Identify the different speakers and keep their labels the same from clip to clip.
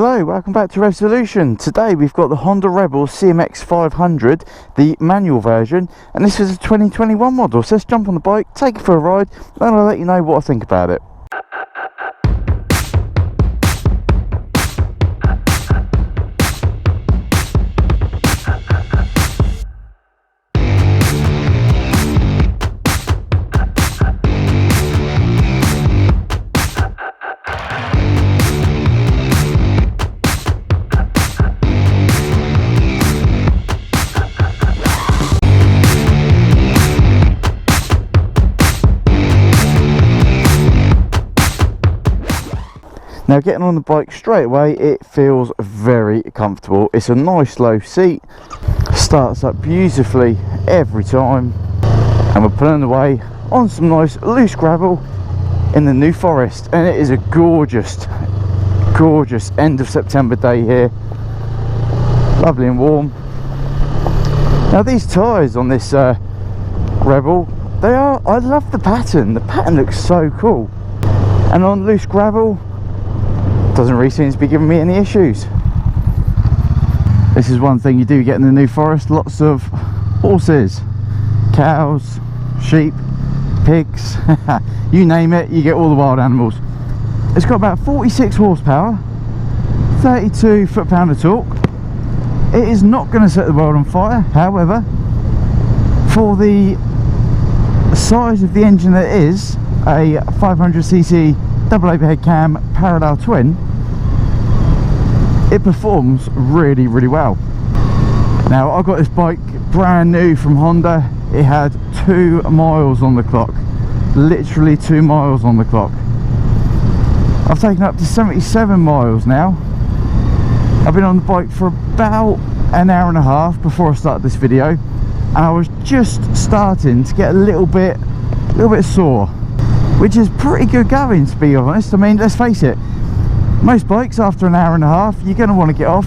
Speaker 1: Hello, welcome back to Rev Solution. Today we've got the Honda Rebel CMX 500, the manual version, and this is a 2021 model. So let's jump on the bike, take it for a ride, and I'll let you know what I think about it. Now getting on the bike straight away, it feels very comfortable. It's a nice low seat, starts up beautifully every time, and we're pulling away on some nice loose gravel in the New Forest, and it is a gorgeous end of September day here, lovely and warm. Now these tyres on this Rebel, I love the pattern looks so cool, and on loose gravel doesn't really seem to be giving me any issues. This is one thing you do get in the New Forest: lots of horses, cows, sheep, pigs, you name it, you get all the wild animals. It's got about 46 horsepower, 32 foot-pound of torque. It is not going to set the world on fire, however, for the size of the engine that it is, a 500cc double overhead cam parallel twin, it performs really well. Now I got this bike brand new from Honda. It had 2 miles on the clock, literally 2 miles on the clock. I've taken up to 77 miles now. I've been on the bike for about an hour and a half before I started this video, and I was just starting to get a little bit sore, which is pretty good going, to be honest. I mean, let's face it, most bikes after an hour and a half, you're going to want to get off,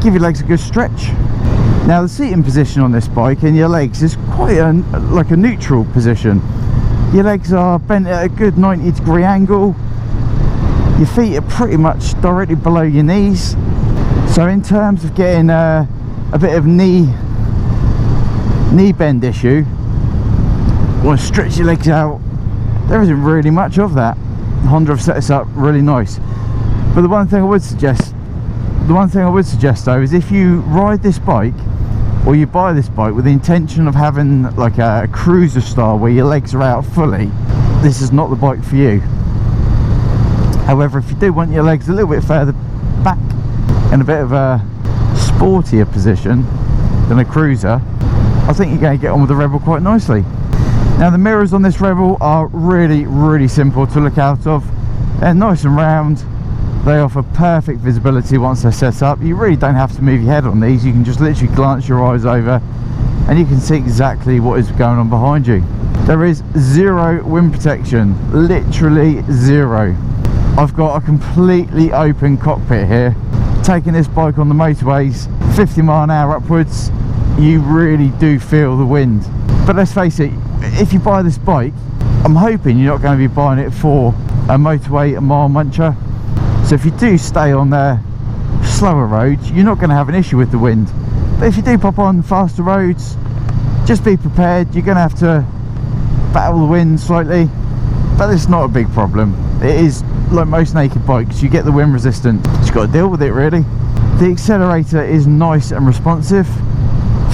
Speaker 1: give your legs a good stretch. Now the seating position on this bike and your legs is quite like a neutral position. Your legs are bent at a good 90-degree angle, your feet are pretty much directly below your knees, so in terms of getting a bit of knee bend issue, want to stretch your legs out, there isn't really much of that. Honda have set this up really nice. But the one thing I would suggest though, is if you ride this bike, or you buy this bike with the intention of having like a cruiser style where your legs are out fully, this is not the bike for you. However, if you do want your legs a little bit further back in a bit of a sportier position than a cruiser, I think you're going to get on with the Rebel quite nicely. Now the mirrors on this Rebel are really simple to look out of. They're nice and round. They offer perfect visibility once they're set up. You really don't have to move your head on these. You can just literally glance your eyes over and you can see exactly what is going on behind you. There is zero wind protection, literally zero. I've got a completely open cockpit here. Taking this bike on the motorways, 50 mile an hour upwards, you really do feel the wind. But let's face it, if you buy this bike, I'm hoping you're not going to be buying it for a motorway, a mile muncher. So if you do stay on the slower roads, you're not going to have an issue with the wind. But if you do pop on faster roads, just be prepared. You're going to have to battle the wind slightly, but it's not a big problem. It is like most naked bikes, you get the wind resistant, just got to deal with it really. The accelerator is nice and responsive,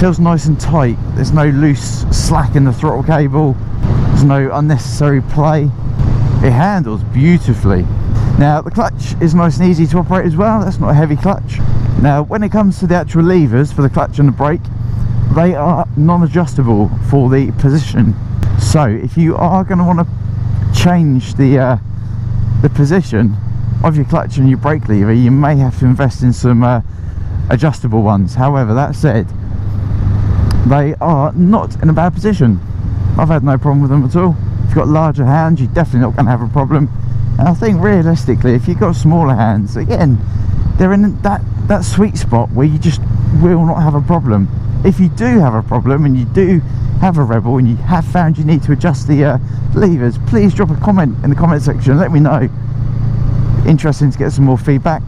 Speaker 1: feels nice and tight. There's no loose slack in the throttle cable, there's no unnecessary play. It handles beautifully. Now the clutch is nice and easy to operate as well. That's not a heavy clutch. Now when it comes to the actual levers for the clutch and the brake, they are non-adjustable for the position. So if you are going to want to change the position of your clutch and your brake lever, you may have to invest in some adjustable ones. However, that said, they are not in a bad position. I've had no problem with them at all. If you've got larger hands, you're definitely not going to have a problem. And I think realistically, if you've got smaller hands, again, they're in that sweet spot where you just will not have a problem. If you do have a problem and you do have a Rebel and you have found you need to adjust the levers, please drop a comment in the comment section, let me know. Interesting to get some more feedback.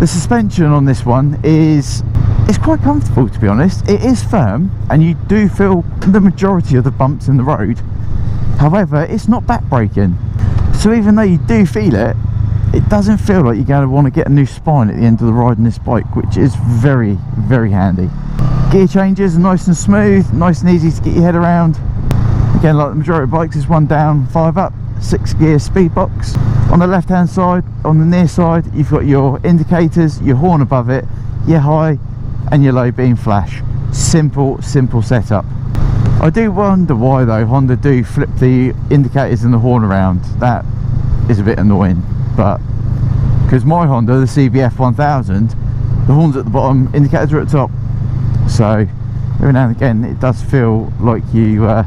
Speaker 1: The suspension on this one is quite comfortable, to be honest. It is firm and you do feel the majority of the bumps in the road. However, it's not back braking, so even though you do feel it, it doesn't feel like you're going to want to get a new spine at the end of the ride on this bike, which is very, very handy. Gear changes are nice and smooth, nice and easy to get your head around. Again, like the majority of bikes, is 1 down, 5 up, 6 gear speed box. On the left hand side, on the near side, you've got your indicators, your horn above it, your high and your low beam flash. Simple setup. I do wonder why though Honda do flip the indicators and the horn around. That is a bit annoying, but because my Honda, the CBF 1000, the horn's at the bottom, indicators are at the top, so every now and again it does feel like you're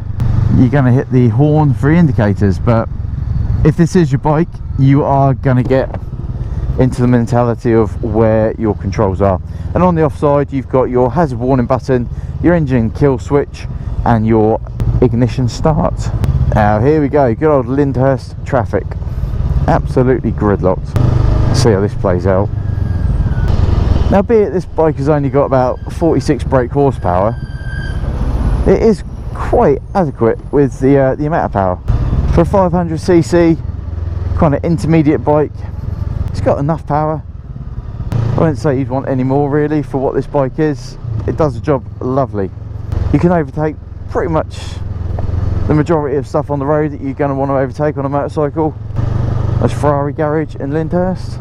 Speaker 1: going to hit the horn for indicators. But if this is your bike, you are going to get into the mentality of where your controls are. And on the offside, you've got your hazard warning button, your engine kill switch and your ignition start. Now here we go, good old Lyndhurst traffic, absolutely gridlocked. Let's see how this plays out. Now, be it this bike has only got about 46 brake horsepower, it is quite adequate with the amount of power. For a 500cc kind of intermediate bike, it's got enough power. I wouldn't say you'd want any more really for what this bike is. It does the job lovely. You can overtake pretty much the majority of stuff on the road that you're going to want to overtake on a motorcycle. That's Ferrari garage in Lyndhurst,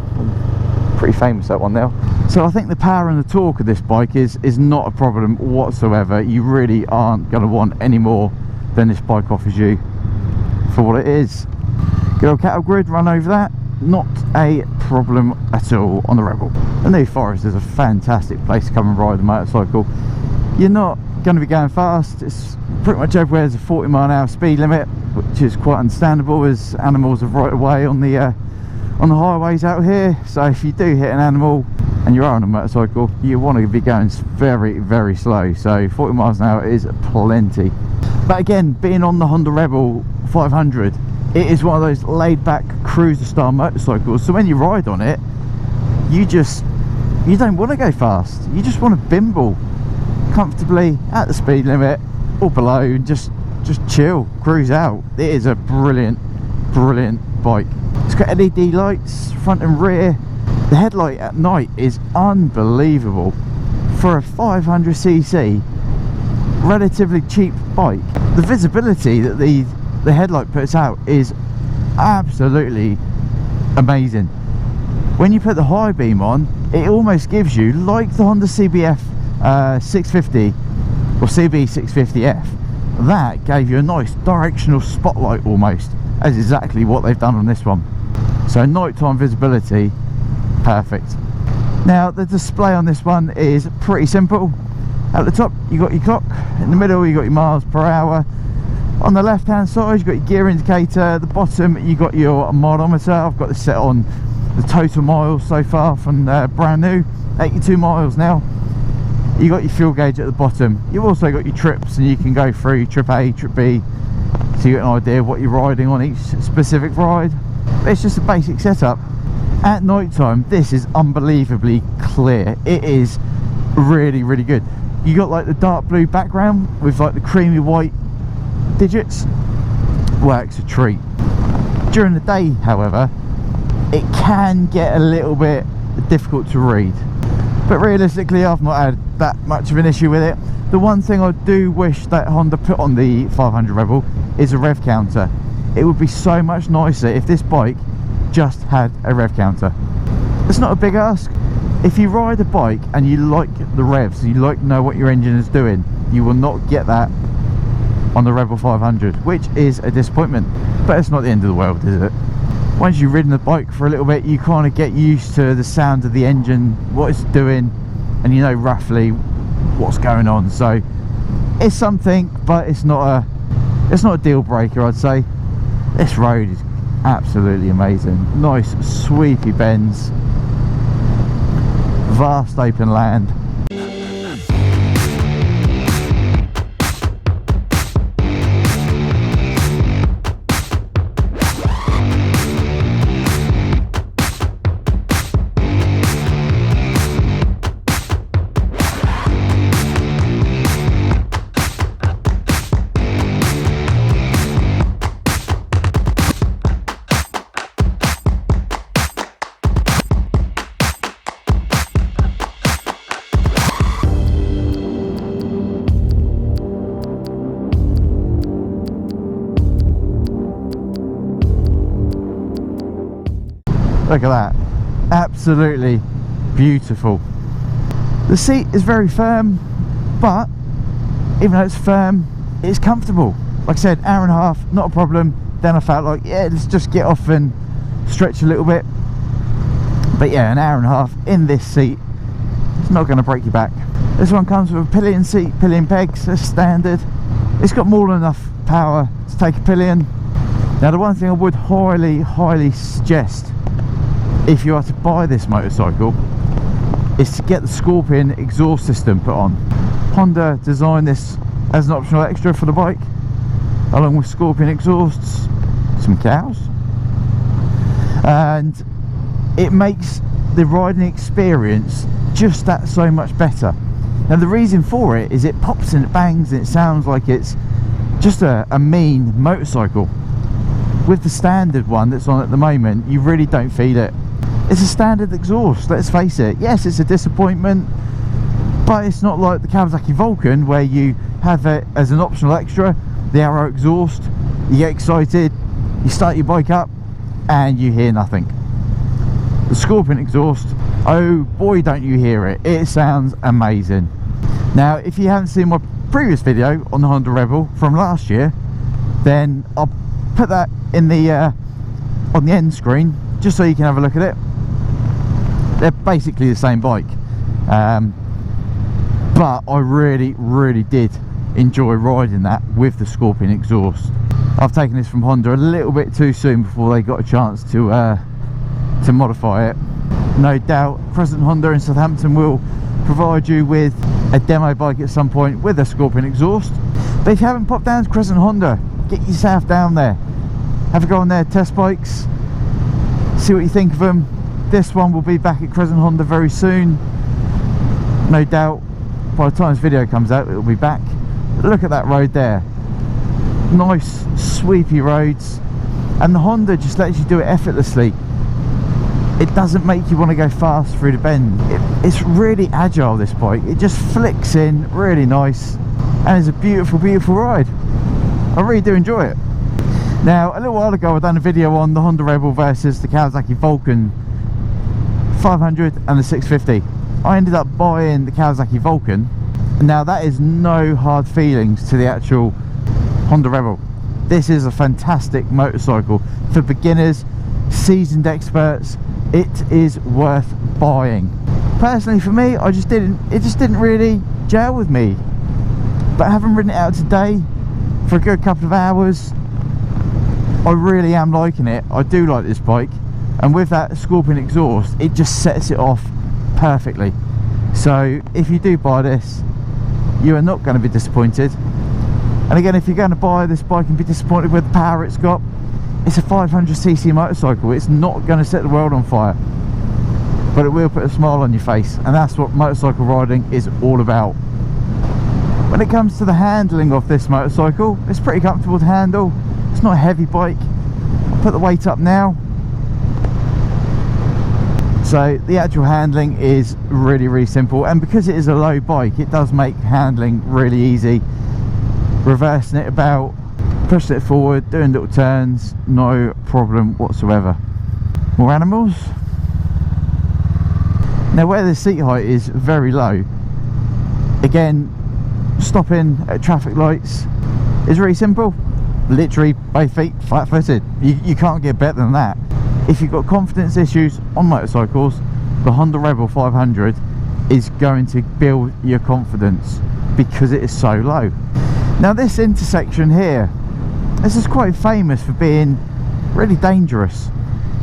Speaker 1: pretty famous that one now. So I think the power and the torque of this bike is not a problem whatsoever. You really aren't going to want any more than this bike offers you for what it is. Good old cattle grid, run over that, not a problem at all on the Rebel. The New Forest is a fantastic place to come and ride a motorcycle. You're not going to be going fast. It's pretty much everywhere there's a 40-mile-an-hour speed limit, which is quite understandable as animals are right away on the highways out here. So if you do hit an animal and you are on a motorcycle, you want to be going very, very slow. So 40 miles an hour is plenty. But again, being on the Honda Rebel 500, it is one of those laid-back cruiser style motorcycles. So when you ride on it, you don't want to go fast. You just want to bimble comfortably at the speed limit or below and just chill, cruise out. It is a brilliant bike. It's got LED lights front and rear. The headlight at night is unbelievable for a 500cc relatively cheap bike. The visibility that the headlight puts out is absolutely amazing. When you put the high beam on, it almost gives you, like the Honda CBF 650 or CB 650F, that gave you a nice directional spotlight almost. That's exactly what they've done on this one. So nighttime visibility, perfect. Now the display on this one is pretty simple. At the top you got your clock, in the middle you got your miles per hour, on the left hand side you got your gear indicator, at the bottom you got your mileometer. I've got this set on the total miles so far from brand new, 82 miles now. You got your fuel gauge at the bottom. You've also got your trips, and you can go through trip A, trip B, so you get an idea of what you're riding on each specific ride. But it's just a basic setup. At night time, this is unbelievably clear. It is really good. You got like the dark blue background with like the creamy white digits. Works a treat. During the day, however, it can get a little bit difficult to read, but realistically I've not had that much of an issue with it. The one thing I do wish that Honda put on the 500 Rebel is a rev counter. It would be so much nicer if this bike just had a rev counter. It's not a big ask. If you ride a bike and you like the revs, you like to know what your engine is doing, you will not get that on the Rebel 500, which is a disappointment. But it's not the end of the world, is it? Once you've ridden the bike for a little bit, you kind of get used to the sound of the engine, what it's doing, and you know roughly what's going on. So it's something, but it's not a deal breaker, I'd say. This road is absolutely amazing. Nice sweepy bends, vast open land. Look at that, absolutely beautiful. The seat is very firm, but even though it's firm, it's comfortable. Like I said, hour and a half, not a problem. Then I felt like, yeah, let's just get off and stretch a little bit. But yeah, an hour and a half in this seat, it's not going to break your back. This one comes with a pillion seat, pillion pegs, that's standard. It's got more than enough power to take a pillion. Now the one thing I would highly suggest if you are to buy this motorcycle is to get the Scorpion exhaust system put on. Honda designed this as an optional extra for the bike, along with Scorpion exhausts, some cows, and it makes the riding experience just that so much better. Now the reason for it is it pops and it bangs and it sounds like it's just a mean motorcycle. With the standard one that's on at the moment, you really don't feel it. It's a standard exhaust, let's face it. Yes, it's a disappointment, but it's not like the Kawasaki Vulcan where you have it as an optional extra, the Arrow exhaust. You get excited, you start your bike up and you hear nothing. The Scorpion exhaust, oh boy don't you hear it, it sounds amazing. Now if you haven't seen my previous video on the Honda Rebel from last year, then I'll put that in the on the end screen just so you can have a look at it. They're basically the same bike, but I really did enjoy riding that with the Scorpion exhaust. I've taken this from Honda a little bit too soon before they got a chance to modify it. No doubt Crescent Honda in Southampton will provide you with a demo bike at some point with a Scorpion exhaust. But if you haven't popped down to Crescent Honda, get yourself down there, have a go on their test bikes, see what you think of them. This one will be back at Crescent Honda very soon, no doubt. By the time this video comes out, it will be back. Look at that road there, nice sweepy roads, and the Honda just lets you do it effortlessly. It doesn't make you want to go fast through the bend. It's really agile, this bike. It just flicks in really nice, and it's a beautiful ride. I really do enjoy it. Now a little while ago I done a video on the Honda Rebel versus the Kawasaki Vulcan 500 and the 650. I ended up buying the Kawasaki Vulcan. Now that is no hard feelings to the actual Honda Rebel. This is a fantastic motorcycle for beginners, seasoned experts. It is worth buying. Personally for me, it just didn't really gel with me. But having ridden it out today for a good couple of hours, I really am liking it. I do like this bike, and with that Scorpion exhaust, it just sets it off perfectly. So if you do buy this, you are not going to be disappointed. And again, if you're going to buy this bike and be disappointed with the power it's got, it's a 500cc motorcycle. It's not going to set the world on fire, but it will put a smile on your face, and that's what motorcycle riding is all about. When it comes to the handling of this motorcycle, it's pretty comfortable to handle. It's not a heavy bike. I'll put the weight up now. So the actual handling is really simple, and because it is a low bike, it does make handling really easy. Reversing it about, pushing it forward, doing little turns, no problem whatsoever. More animals. Now where the seat height is very low, again, stopping at traffic lights is really simple. Literally both feet flat footed. You can't get better than that. If you've got confidence issues on motorcycles, the Honda Rebel 500 is going to build your confidence because it is so low. Now this intersection here, this is quite famous for being really dangerous.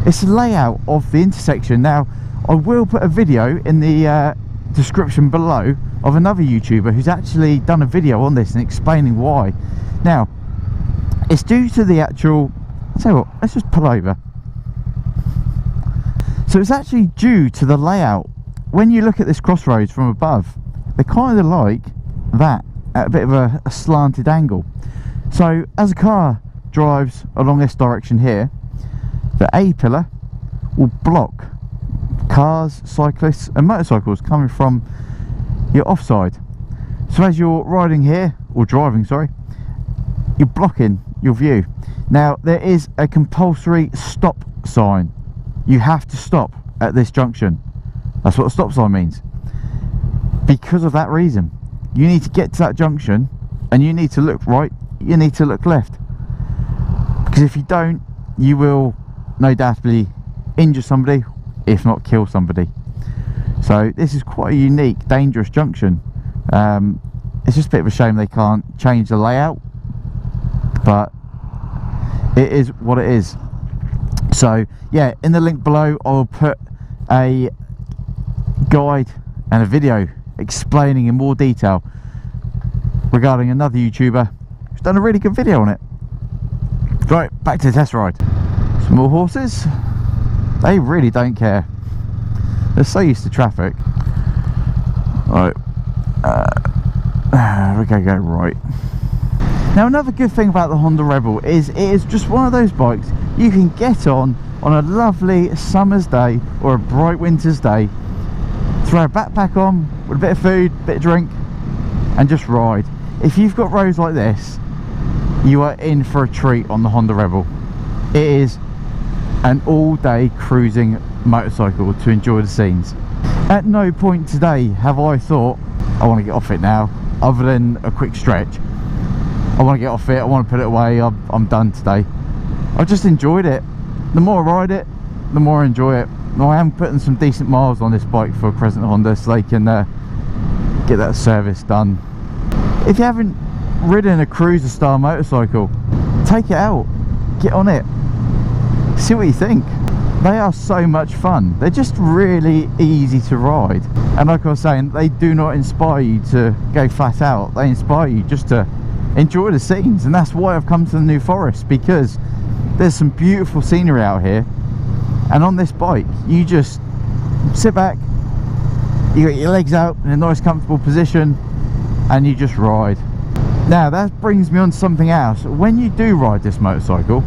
Speaker 1: It's the layout of the intersection. Now I will put a video in the description below of another YouTuber who's actually done a video on this and explaining why. Now it's due to the actual, I'll tell you what, let's just pull over. So it's actually due to the layout. When you look at this crossroads from above, they're kind of like that, at a bit of a slanted angle. So as a car drives along this direction here, the A pillar will block cars, cyclists and motorcycles coming from your offside. So as you're riding here, or driving, sorry, you're blocking your view. Now there is a compulsory stop sign you have to stop at this junction. That's what a stop sign means. Because of that reason, you need to get to that junction and you need to look right, you need to look left. Because if you don't, you will no doubtly injure somebody, if not kill somebody. So this is quite a unique, dangerous junction. It's just a bit of a shame they can't change the layout, but it is what it is. So yeah, in the link below I will put a guide and a video explaining in more detail regarding another YouTuber who's done a really good video on it. Right, back to the test ride. Small horses, they really don't care. They're so used to traffic. Right, we're gonna go right. Now another good thing about the Honda Rebel is it is just one of those bikes you can get on a lovely summer's day or a bright winter's day, throw a backpack on with a bit of food, bit of drink, and just ride. If you've got roads like this, you are in for a treat on the Honda Rebel. It is an all-day cruising motorcycle to enjoy the scenes. At no point today have I thought I want to get off it now, other than a quick stretch. I want to get off it, I want to put it away, I'm done today. I've just enjoyed it. The more I ride it, the more I enjoy it. Now I am putting some decent miles on this bike for Crescent Honda so they can get that service done. If you haven't ridden a cruiser style motorcycle, take it out, get on it, see what you think. They are so much fun. They're just really easy to ride, and like I was saying, they do not inspire you to go flat out. They inspire you just to enjoy the scenes, and that's why I've come to the New Forest, because there's some beautiful scenery out here, and on this bike you just sit back, you got your legs out in a nice comfortable position, and you just ride. Now that brings me on to something else. When you do ride this motorcycle,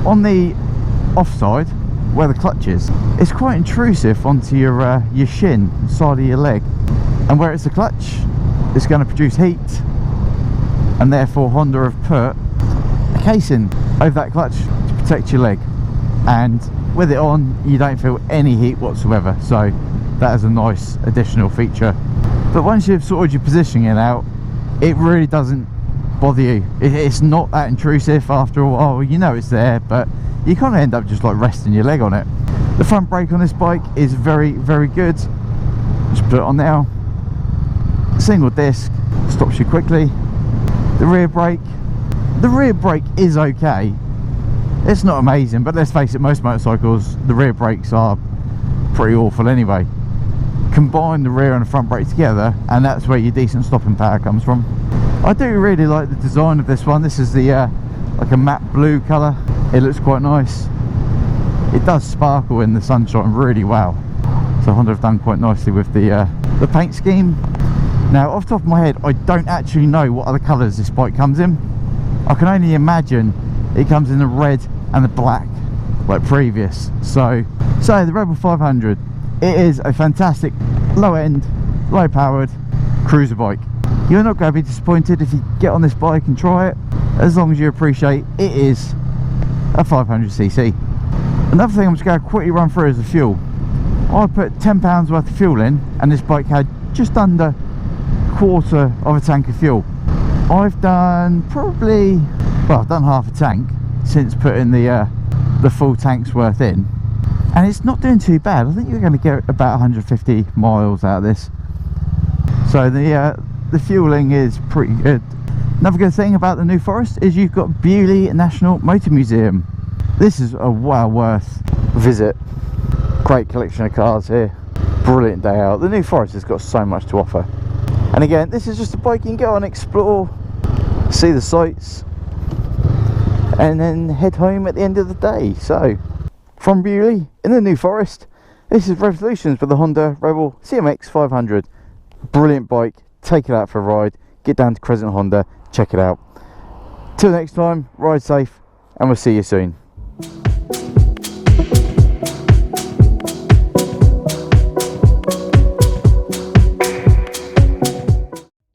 Speaker 1: on the offside where the clutch is, it's quite intrusive onto your shin, side of your leg, and where it's the clutch, it's going to produce heat, and therefore Honda have put a casing over that clutch to protect your leg, and with it on you don't feel any heat whatsoever. So that is a nice additional feature. But once you've sorted your positioning out, it really doesn't bother you. It's not that intrusive. After a while you know it's there, but you kind of end up just like resting your leg on it. The front brake on this bike is very good. Just put it on now, single disc, stops you quickly. The rear brake is okay. It's not amazing, but let's face it, most motorcycles, the rear brakes are pretty awful anyway. Combine the rear and the front brake together, and that's where your decent stopping power comes from. I do really like the design of this one. This is the like a matte blue colour. It looks quite nice. It does sparkle in the sunshine really well. So Honda have done quite nicely with the paint scheme. Now off the top of my head, I don't actually know what other colours this bike comes in. I can only imagine it comes in the red and the black like previous. So the Rebel 500, it is a fantastic low end, low powered cruiser bike. You're not going to be disappointed if you get on this bike and try it, as long as you appreciate it is a 500cc. Another thing I'm just going to quickly run through is the fuel. I put £10 worth of fuel in, and this bike had just under a quarter of a tank of fuel. I've done I've done half a tank since putting the full tank's worth in, and it's not doing too bad. I think you're going to get about 150 miles out of this. So the fueling is pretty good. Another good thing about the New Forest is you've got Beaulieu National Motor Museum. This is a well worth visit. Great collection of cars here. Brilliant day out. The New Forest has got so much to offer. And again, this is just a bike you can go and explore, see the sights, and then head home at the end of the day. So from Beaulieu in the New Forest, this is Revolutions with the Honda Rebel CMX 500. Brilliant bike. Take it out for a ride. Get down to Crescent Honda, check it out. Till next time, ride safe, and we'll see you soon.